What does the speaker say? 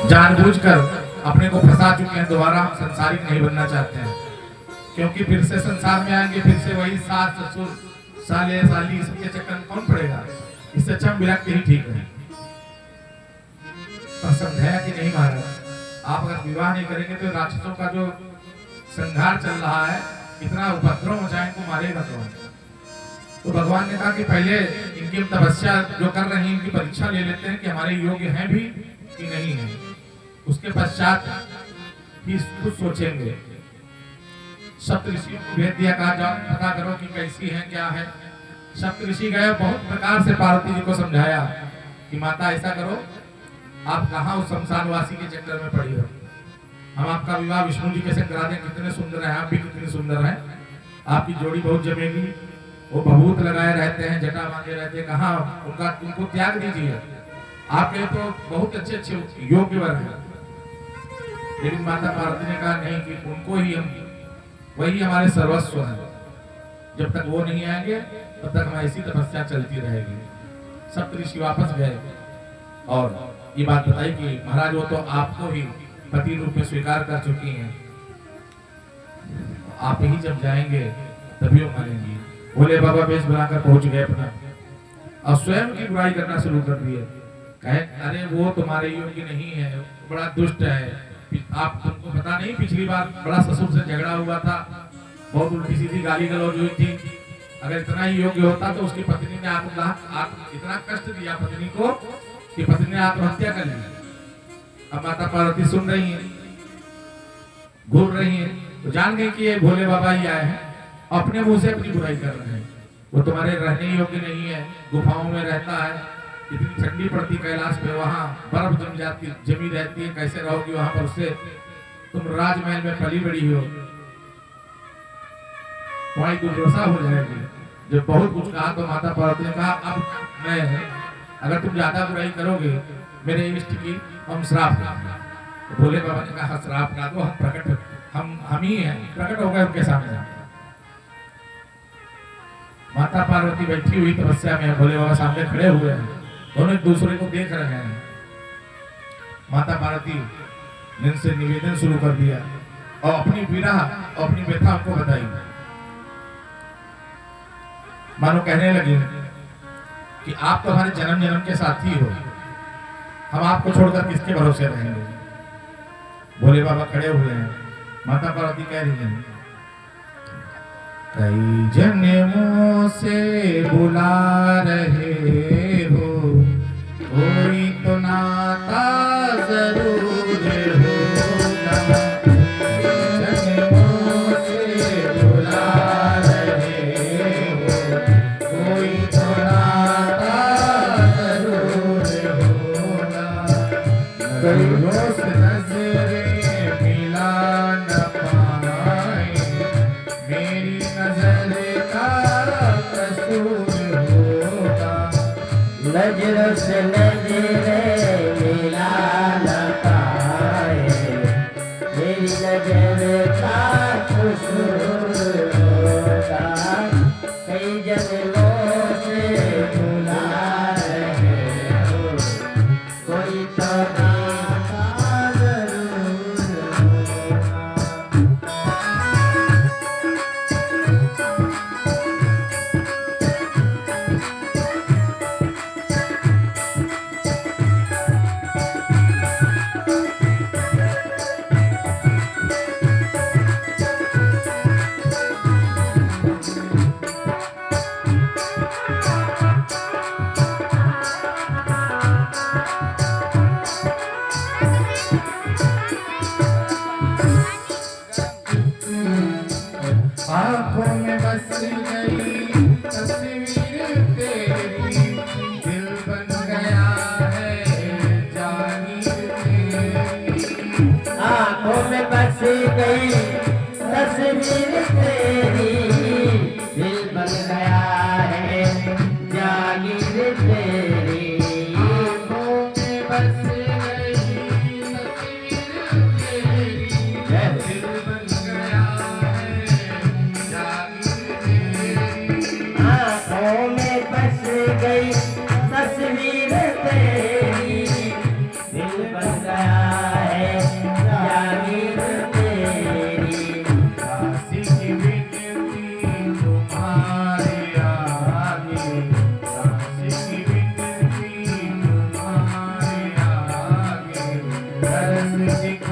जानबूझकर अपने को फंसा चुके हैं। दोबारा हम संसारिक नहीं बनना चाहते हैं, क्योंकि फिर से संसार में आएंगे, फिर से वही सास ससुर साले साली सबके चक्कर में कौन पड़ेगा। इससे अच्छा विरक्त ही ठीक है। पर समझाया कि नहीं महाराज, आप अगर विवाह नहीं करेंगे तो राक्षसों का जो संहार चल रहा है, इतना उपद्रव मचाए, इनको मारेगा कौन। तो भगवान ने कहा कि पहले इनकी तपस्या जो कर रही है, इनकी परीक्षा ले लेते हैं कि हमारे योग्य हैं भी कि नहीं है। उसके पश्चात ही कुछ सोचेंगे। सप्त ऋषियों को भेज दिया, कहा जाओ पता करो कि कैसी है क्या है। सप्त ऋषि गए, बहुत प्रकार से पार्वती जी को समझाया कि माता ऐसा करो, आप कहाँ उस शमशानवासी के चक्कर में पड़ी हो, हम आपका विवाह विष्णु जी के से करा दें। कितने सुंदर हैं आप भी, कितनी सुंदर हैं, आपकी जोड़ी बहुत जमेगी। वो भभूत लगाए रहते हैं, जटा बांधे रहते हैं, कहाँ उनको त्याग दीजिए, आपके तो बहुत अच्छे अच्छे योग्य वर हैं। लेकिन माता पार्वती ने कहा नहीं, कि उनको ही हम, वही हमारे सर्वस्व हैं। जब तक वो नहीं आएंगे तब तक हमारी ऐसी तपस्या चलती रहेगी। सप्त ऋषि वापस गए और ये बात बताई कि महाराज वो तो आपको ही पति रूप में स्वीकार कर चुकी हैं, आप ही जब जाएंगे तभी वो मानेंगी। भोले बाबा वेश बनाकर पहुंच गए अपना, और स्वयं की बुराई करना शुरू कर दिए। कहे अरे वो तुम्हारे योग्य नहीं है, बड़ा दुष्ट है। आप तुमको पता नहीं, पिछली बार बड़ा ससुर से झगड़ा हुआ था, बहुत उल्टी सीधी गाली गलौज हुई थी। अगर इतना ही योग्य होता तो उसकी पत्नी ने इतना कष्ट दिया पत्नी को कि पत्नी ने आत्महत्या कर ली। अब माता पार्वती सुन रही हैं, घूर रही हैं, तो जान गई कि ये भोले बाबा ही आए हैं, अपने मुंह से अपनी बुराई कर रहे हैं। वो तुम्हारे रहने योग्य नहीं है, गुफाओं में रहता है, इतनी ठंडी पड़ती कैलाश में, वहां बर्फ जमी रहती है, कैसे रहोगी वहां पर उससे, तुम राजमहल में पली बड़ी हो, तुम्हारी दुर्दशा हो जाएगी। जब बहुत कुछ कहा तो माता पार्वती ने कहा अब मैं, अगर तुम ज्यादा बुराई करोगे मेरे इष्ट की, हम श्राप देंगे। तो भोले बाबा ने कहा श्राप ना दो, हम प्रकट, हम ही हैं, प्रकट हो गए उनके सामने। माता पार्वती बैठी हुई तपस्या में, भोले बाबा सामने खड़े हुए हैं, दोनों एक दूसरे को देख रहे हैं। माता पार्वती ने उनसे निवेदन शुरू कर दिया और अपनी पीड़ा और अपनी व्यथा उनको बताई। मानो कहने लगे कि आप तो हमारे जन्म जन्म के साथी हो, हम आपको छोड़कर किसके भरोसे रहेंगे। भोले बाबा खड़े हुए हैं, माता पार्वती कह रही हैं कई जन्मों से बुला रहे हो, कोई तो नाता जरूर होगा। जन्मों से बुला रहे हो, कोई तो नाता जरूर होगा। नजरों से नजरें मिला न पाए, मेरी नजर का कसूर होगा। नजरों से नजरें मिला न पाए, मेरी नजर का कसूर होगा। कई जन्मों से बुला रहे हो, कोई तो नाता जरूर गया है जागीर तेरी। दासी की विनती तुम्हारे आगे, दासी की विनती तुम्हारे आगे, दर्द दिखा